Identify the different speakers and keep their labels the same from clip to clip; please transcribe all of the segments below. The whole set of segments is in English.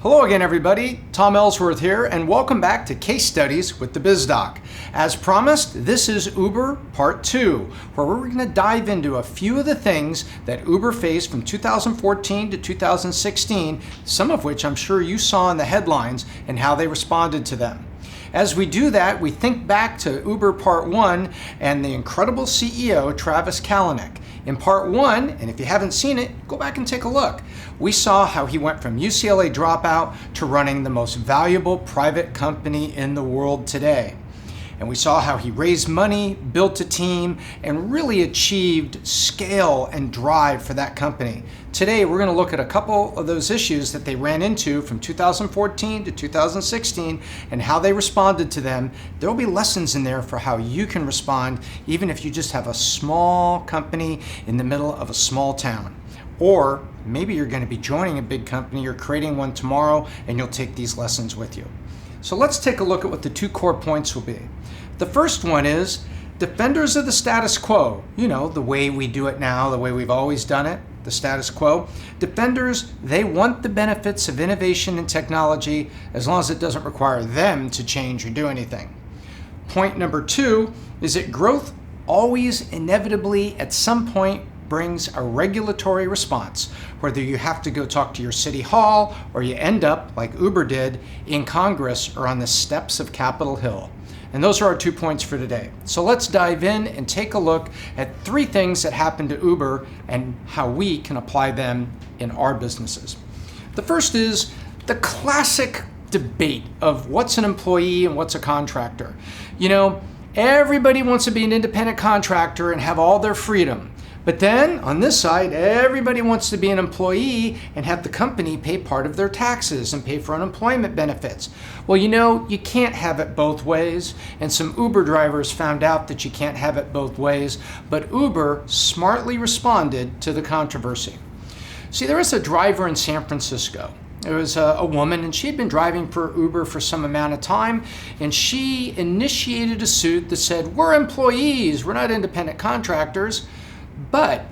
Speaker 1: Hello again, everybody. Tom Ellsworth here, and welcome back to Case Studies with the BizDoc. As promised, this is Uber Part 2, where we're going to dive into a few of the things that Uber faced from 2014 to 2016, some of which I'm sure you saw in the headlines and how they responded to them. As we do that, we think back to Uber Part 1 and the incredible CEO, Travis Kalanick. In Part 1, and if you haven't seen it, go back and take a look. We saw how he went from UCLA dropout to running the most valuable private company in the world today. And we saw how he raised money, built a team, and really achieved scale and drive for that company. Today, we're going to look at a couple of those issues that they ran into from 2014 to 2016 and how they responded to them. There will be lessons in there for how you can respond, even if you just have a small company in the middle of a small town. Or maybe you're going to be joining a big company or creating one tomorrow, and you'll take these lessons with you. So let's take a look at what the two core points will be. The first one is defenders of the status quo. You know, the way we do it now, the way we've always done it, the status quo. Defenders, they want the benefits of innovation and technology as long as it doesn't require them to change or do anything. Point number two is that growth always inevitably at some point brings a regulatory response, whether you have to go talk to your city hall or you end up, like Uber did, in Congress or on the steps of Capitol Hill. And those are our 2 points for today. So let's dive in and take a look at 3 things that happened to Uber and how we can apply them in our businesses. The first is the classic debate of what's an employee and what's a contractor. You know, everybody wants to be an independent contractor and have all their freedom. But then on this side, everybody wants to be an employee and have the company pay part of their taxes and pay for unemployment benefits. Well, you know, you can't have it both ways. And some Uber drivers found out that you can't have it both ways. But Uber smartly responded to the controversy. See, there was a driver in San Francisco. There was a woman, and she had been driving for Uber for some amount of time, and she initiated a suit that said, we're employees, we're not independent contractors. But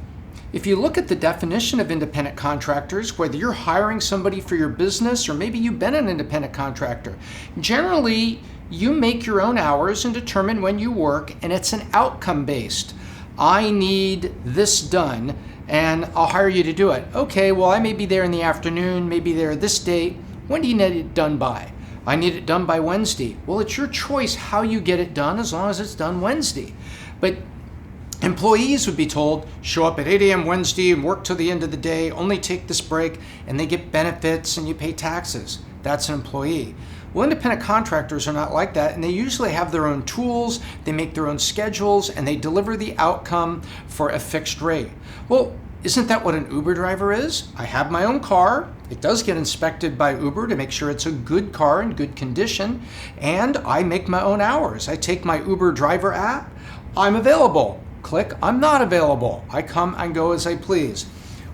Speaker 1: if you look at the definition of independent contractors, whether you're hiring somebody for your business or maybe you've been an independent contractor, generally you make your own hours and determine when you work, and it's an outcome based. I need this done and I'll hire you to do it. Okay, well, I may be there in the afternoon, maybe there this date. When do you need it done by? I need it done by Wednesday. Well, it's your choice how you get it done as long as it's done Wednesday. But employees would be told, show up at 8 a.m. Wednesday and work till the end of the day, only take this break, and they get benefits and you pay taxes. That's an employee. Well, independent contractors are not like that, and they usually have their own tools, they make their own schedules, and they deliver the outcome for a fixed rate. Well, isn't that what an Uber driver is? I have my own car. It does get inspected by Uber to make sure it's a good car in good condition, and I make my own hours. I take my Uber driver app. I'm available. Click, I'm not available. I come and go as I please.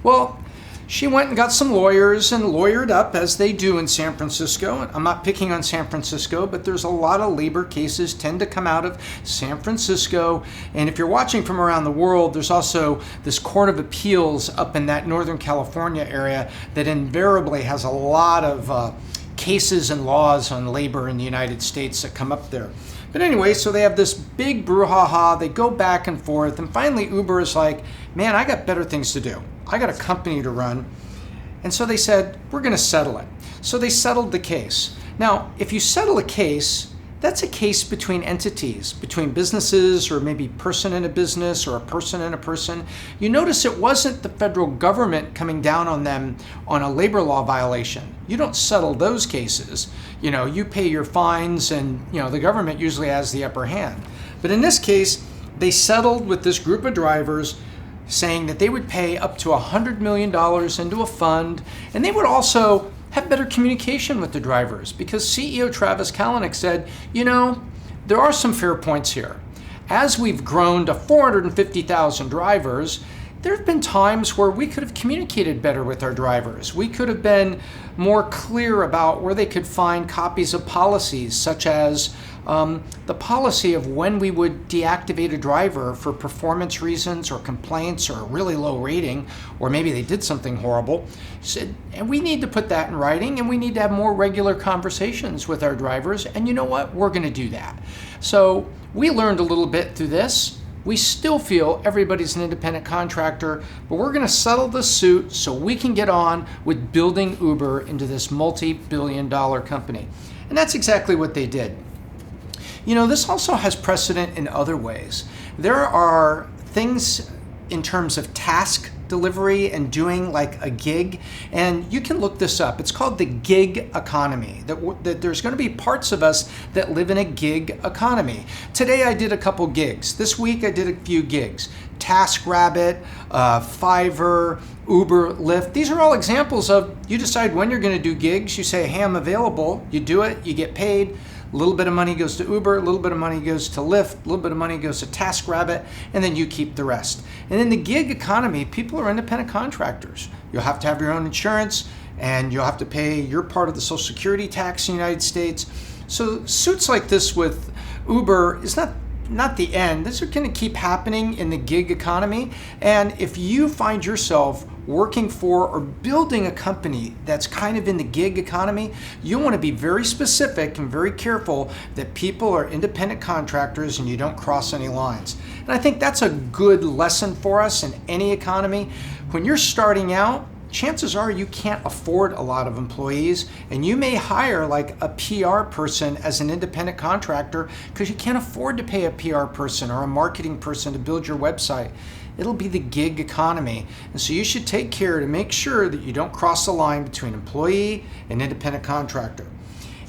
Speaker 1: Well, she went and got some lawyers and lawyered up, as they do in San Francisco. I'm not picking on San Francisco, but there's a lot of labor cases tend to come out of San Francisco. And if you're watching from around the world, there's also this Court of Appeals up in that Northern California area that invariably has a lot of cases and laws on labor in the United States that come up there. But anyway, so they have this big brouhaha, they go back and forth, and finally Uber is like, man, I got better things to do. I got a company to run. And so they said, we're going to settle it. So they settled the case. Now, if you settle a case, that's a case between entities, between businesses or maybe person in a business or a person in a person. You notice it wasn't the federal government coming down on them on a labor law violation. You don't settle those cases. You know, you pay your fines and, you know, the government usually has the upper hand. But in this case, they settled with this group of drivers saying that they would pay up to $100 million into a fund, and they would also have better communication with the drivers, because CEO Travis Kalanick said, you know, there are some fair points here. As we've grown to 450,000 drivers, there have been times where we could have communicated better with our drivers. We could have been more clear about where they could find copies of policies, such as the policy of when we would deactivate a driver for performance reasons or complaints or a really low rating, or maybe they did something horrible. And we need to put that in writing, and we need to have more regular conversations with our drivers. And you know what? We're going to do that. So we learned a little bit through this. We still feel everybody's an independent contractor, but we're going to settle the suit so we can get on with building Uber into this multi-billion-dollar company. And that's exactly what they did. You know, this also has precedent in other ways. There are things in terms of task delivery and doing like a gig, and you can look this up. It's called the gig economy, that there's going to be parts of us that live in a gig economy. Today I did a couple gigs. This week I did a few gigs. TaskRabbit, Fiverr, Uber, Lyft. These are all examples of you decide when you're going to do gigs. You say, hey, I'm available. You do it. You get paid. A little bit of money goes to Uber, a little bit of money goes to Lyft, a little bit of money goes to TaskRabbit, and then you keep the rest. And in the gig economy, people are independent contractors. You'll have to have your own insurance, and you'll have to pay your part of the Social Security tax in the United States. So suits like this with Uber is not the end. This is going to keep happening in the gig economy. And if you find yourself working for or building a company that's kind of in the gig economy, you want to be very specific and very careful that people are independent contractors and you don't cross any lines. And I think that's a good lesson for us in any economy. When you're starting out, chances are you can't afford a lot of employees, and you may hire like a PR person as an independent contractor because you can't afford to pay a PR person or a marketing person to build your website. It'll be the gig economy. And so you should take care to make sure that you don't cross the line between employee and independent contractor.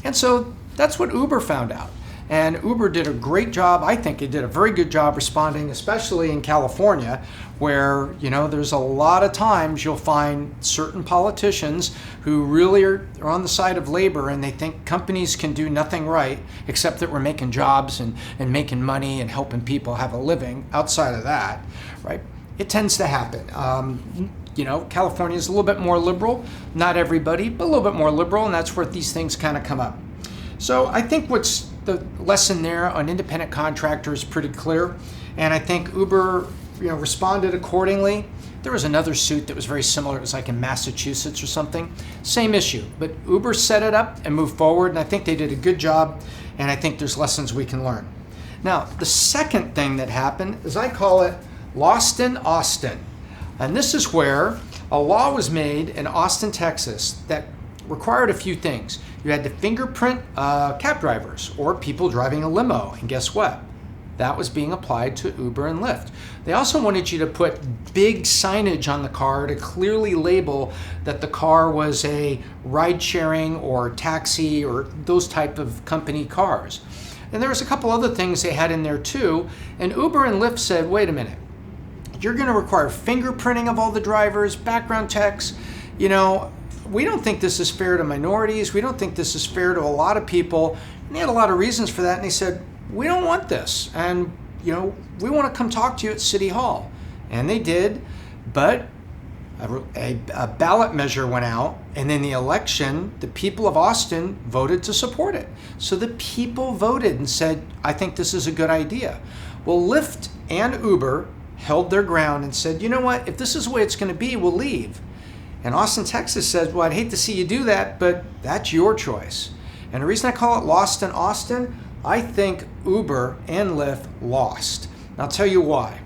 Speaker 1: And so that's what Uber found out. And Uber did a great job. I think it did a very good job responding, especially in California, where, you know, there's a lot of times you'll find certain politicians who really are on the side of labor, and they think companies can do nothing right except that we're making jobs and making money and helping people have a living. Outside of that, right? It tends to happen. You know, California is a little bit more liberal. Not everybody, but a little bit more liberal, and that's where these things kind of come up. So I think what's the lesson there on independent contractors is pretty clear, and I think Uber, you know, responded accordingly. There was another suit that was very similar. It was like in Massachusetts or something. Same issue, but Uber set it up and moved forward, and I think they did a good job, and I think there's lessons we can learn. Now, the second thing that happened is I call it Lost in Austin, and this is where a law was made in Austin, Texas that required a few things. You had to fingerprint cab drivers or people driving a limo, and guess what? That was being applied to Uber and Lyft. They also wanted you to put big signage on the car to clearly label that the car was a ride-sharing or taxi or those type of company cars. And there was a couple other things they had in there too, and Uber and Lyft said, wait a minute, you're going to require fingerprinting of all the drivers, background checks. You know, we don't think this is fair to minorities. We don't think this is fair to a lot of people. And they had a lot of reasons for that. And they said, we don't want this. And, you know, we want to come talk to you at City Hall. And they did. But a ballot measure went out. And in the election, the people of Austin voted to support it. So the people voted and said, I think this is a good idea. Well, Lyft and Uber held their ground and said, you know what? If this is the way it's going to be, we'll leave. And Austin, Texas says, well, I'd hate to see you do that, but that's your choice. And the reason I call it Lost in Austin, I think Uber and Lyft lost. And I'll tell you why.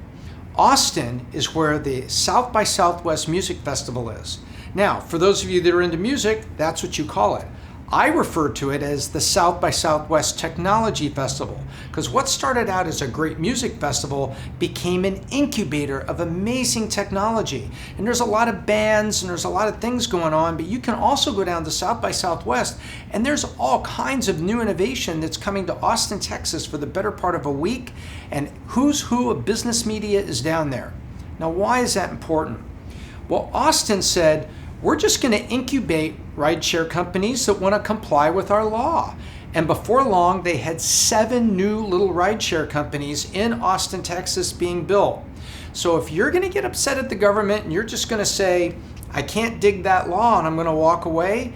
Speaker 1: Austin is where the South by Southwest Music Festival is. Now, for those of you that are into music, that's what you call it. I refer to it as the South by Southwest Technology Festival, because what started out as a great music festival became an incubator of amazing technology. And there's a lot of bands and there's a lot of things going on, but you can also go down to South by Southwest and there's all kinds of new innovation that's coming to Austin, Texas for the better part of a week, and who's who of business media is down there. Now, why is that important? Well, Austin said, we're just going to incubate rideshare companies that want to comply with our law. And before long, they had 7 new little rideshare companies in Austin, Texas being built. So if you're going to get upset at the government and you're just going to say, I can't dig that law and I'm going to walk away,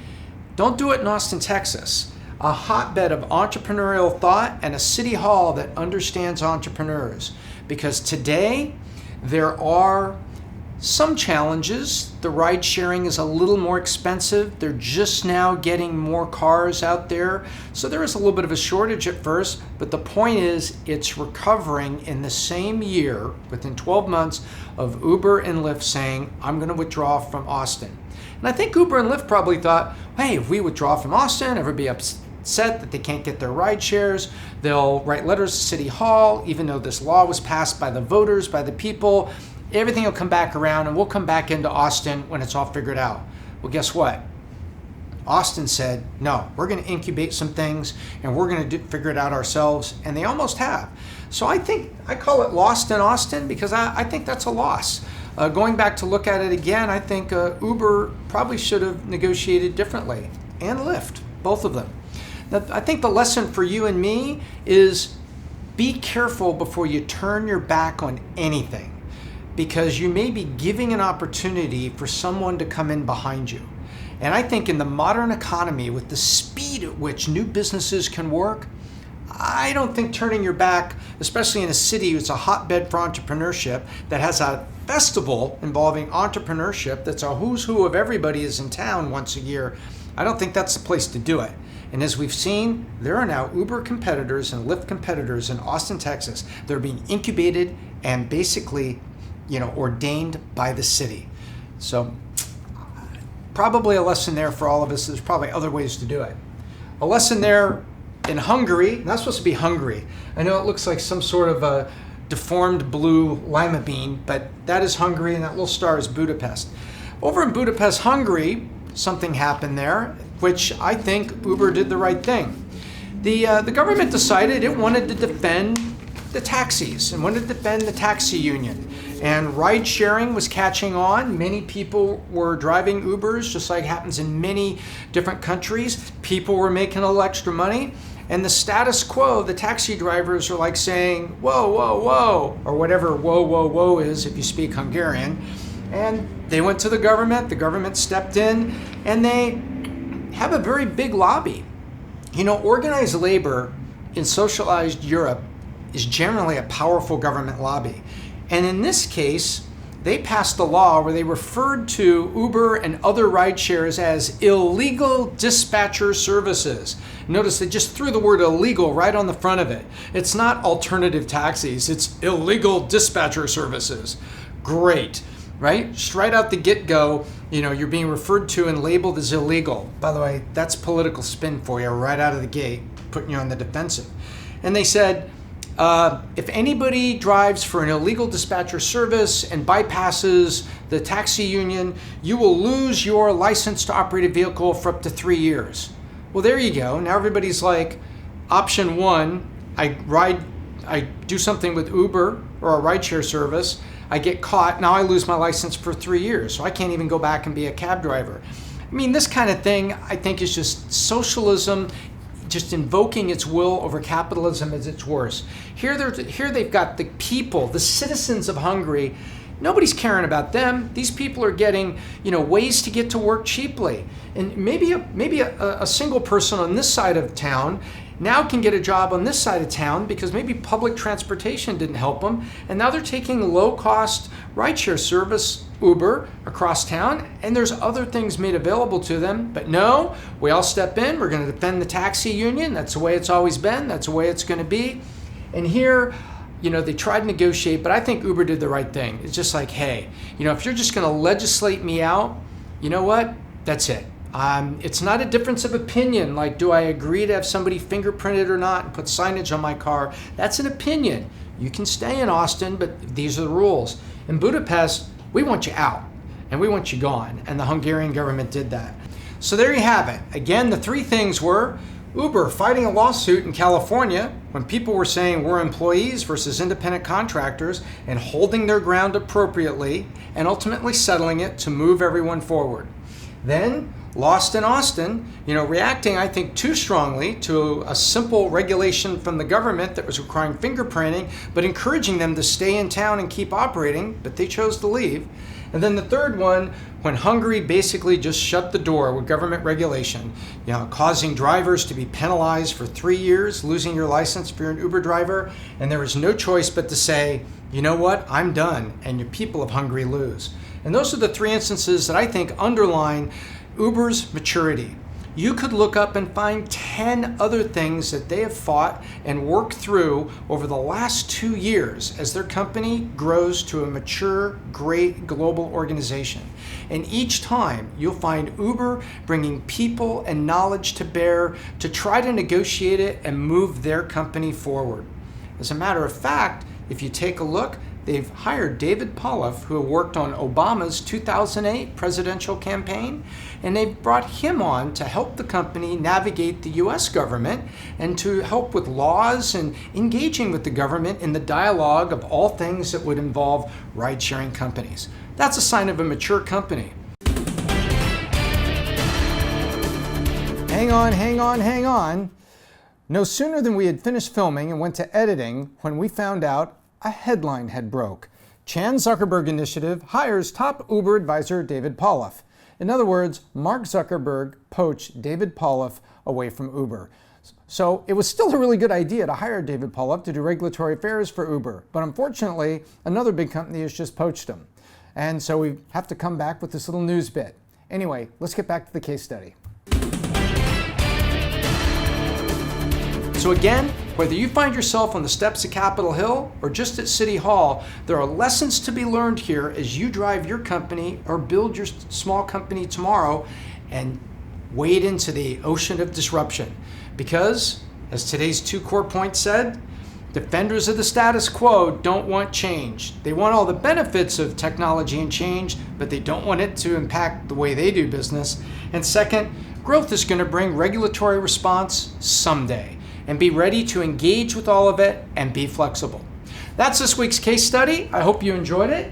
Speaker 1: don't do it in Austin, Texas. a hotbed of entrepreneurial thought and a city hall that understands entrepreneurs. Because today there are some challenges. The ride sharing is a little more expensive. They're just now getting more cars out there. So there is a little bit of a shortage at first, but the point is it's recovering in the same year, within 12 months of Uber and Lyft saying, I'm going to withdraw from Austin. And I think Uber and Lyft probably thought, hey, if we withdraw from Austin, everybody be upset that they can't get their ride shares. They'll write letters to City Hall, even though this law was passed by the voters, by the people. Everything will come back around and we'll come back into Austin when it's all figured out. Well, guess what? Austin said, no, we're going to incubate some things and we're going to figure it out ourselves. And they almost have. So I call it lost in Austin because I think that's a loss. Going back to look at it again, I think Uber probably should have negotiated differently, and Lyft, both of them. Now, I think the lesson for you and me is be careful before you turn your back on anything, because you may be giving an opportunity for someone to come in behind you. And I think in the modern economy, with the speed at which new businesses can work, I don't think turning your back, especially in a city that's a hotbed for entrepreneurship, that has a festival involving entrepreneurship, that's a who's who of everybody is in town once a year, I don't think that's the place to do it. And as we've seen, there are now Uber competitors and Lyft competitors in Austin, Texas. They're being incubated and basically, ordained by the city. So probably a lesson there for all of us. There's probably other ways to do it. A lesson there in Hungary, not supposed to be Hungary. I know it looks like some sort of a deformed blue lima bean, but that is Hungary, and that little star is Budapest. Over in Budapest, Hungary, something happened there, which I think Uber did the right thing. The government decided it wanted to defend the taxis and wanted to defend the taxi union. And ride sharing was catching on. Many people were driving Ubers, just like happens in many different countries. People were making a little extra money. And the status quo, the taxi drivers are like saying, whoa, whoa, whoa, or whatever whoa, whoa, whoa is if you speak Hungarian. And they went to the government stepped in, and they have a very big lobby. Organized labor in socialized Europe is generally a powerful government lobby. And in this case, they passed a law where they referred to Uber and other ride shares as illegal dispatcher services. Notice they just threw the word illegal right on the front of it. It's not alternative taxis, it's illegal dispatcher services. Great, right? Just right out the get-go, you're being referred to and labeled as illegal. By the way, that's political spin for you right out of the gate, putting you on the defensive. And they said, if anybody drives for an illegal dispatcher service and bypasses the taxi union, you will lose your license to operate a vehicle for up to 3 years. Well, there you go. Now everybody's like, option one, I do something with Uber or a rideshare service, I get caught, now I lose my license for 3 years, so I can't even go back and be a cab driver. I mean, this kind of thing, I think, is just socialism, just invoking its will over capitalism at its worst. Here they've got the people, the citizens of Hungary. Nobody's caring about them. These people are getting, ways to get to work cheaply. And maybe a single person on this side of town now can get a job on this side of town because maybe public transportation didn't help them. And now they're taking low-cost rideshare service, Uber, across town, and there's other things made available to them. But no, we all step in. We're going to defend the taxi union. That's the way it's always been. That's the way it's going to be. And here, they tried to negotiate, but I think Uber did the right thing. It's just like, hey, if you're just going to legislate me out, you know what? That's it. It's not a difference of opinion, like do I agree to have somebody fingerprinted or not and put signage on my car. That's an opinion. You can stay in Austin, but these are the rules. In Budapest, we want you out and we want you gone. And the Hungarian government did that. So there you have it. Again, the three things were Uber fighting a lawsuit in California when people were saying we're employees versus independent contractors and holding their ground appropriately and ultimately settling it to move everyone forward. Then lost in Austin, reacting, I think, too strongly to a simple regulation from the government that was requiring fingerprinting, but encouraging them to stay in town and keep operating, but they chose to leave. And then the third one, when Hungary basically just shut the door with government regulation, causing drivers to be penalized for 3 years, losing your license if you're an Uber driver, and there was no choice but to say, you know what, I'm done, and your people of Hungary lose. And those are the three instances that I think underline Uber's maturity. You could look up and find 10 other things that they have fought and worked through over the last 2 years as their company grows to a mature, great global organization. And each time you'll find Uber bringing people and knowledge to bear to try to negotiate it and move their company forward. As a matter of fact, if you take a look, they've hired David Pawlowski, who worked on Obama's 2008 presidential campaign, and they've brought him on to help the company navigate the US government and to help with laws and engaging with the government in the dialogue of all things that would involve ride-sharing companies. That's a sign of a mature company. Hang on. No sooner than we had finished filming and went to editing when we found out a headline had broke. Chan Zuckerberg Initiative hires top Uber advisor David Pawlowski. In other words, Mark Zuckerberg poached David Pawlowski away from Uber. So it was still a really good idea to hire David Pawlowski to do regulatory affairs for Uber. But unfortunately, another big company has just poached him. And so we have to come back with this little news bit. Anyway, let's get back to the case study. So again, whether you find yourself on the steps of Capitol Hill or just at City Hall, there are lessons to be learned here as you drive your company or build your small company tomorrow and wade into the ocean of disruption. Because, as today's 2 core points said, defenders of the status quo don't want change. They want all the benefits of technology and change, but they don't want it to impact the way they do business. And second, growth is going to bring regulatory response someday. And be ready to engage with all of it and be flexible. That's this week's case study. I hope you enjoyed it.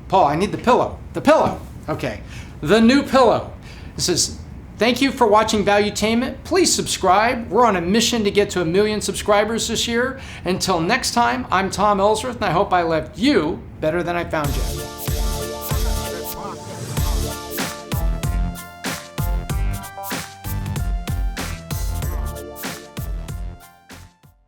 Speaker 1: Paul, I need the pillow. The pillow. Okay. The new pillow. This says, thank you for watching Valuetainment. Please subscribe. We're on a mission to get to 1 million subscribers this year. Until next time, I'm Tom Ellsworth, and I hope I left you better than I found you.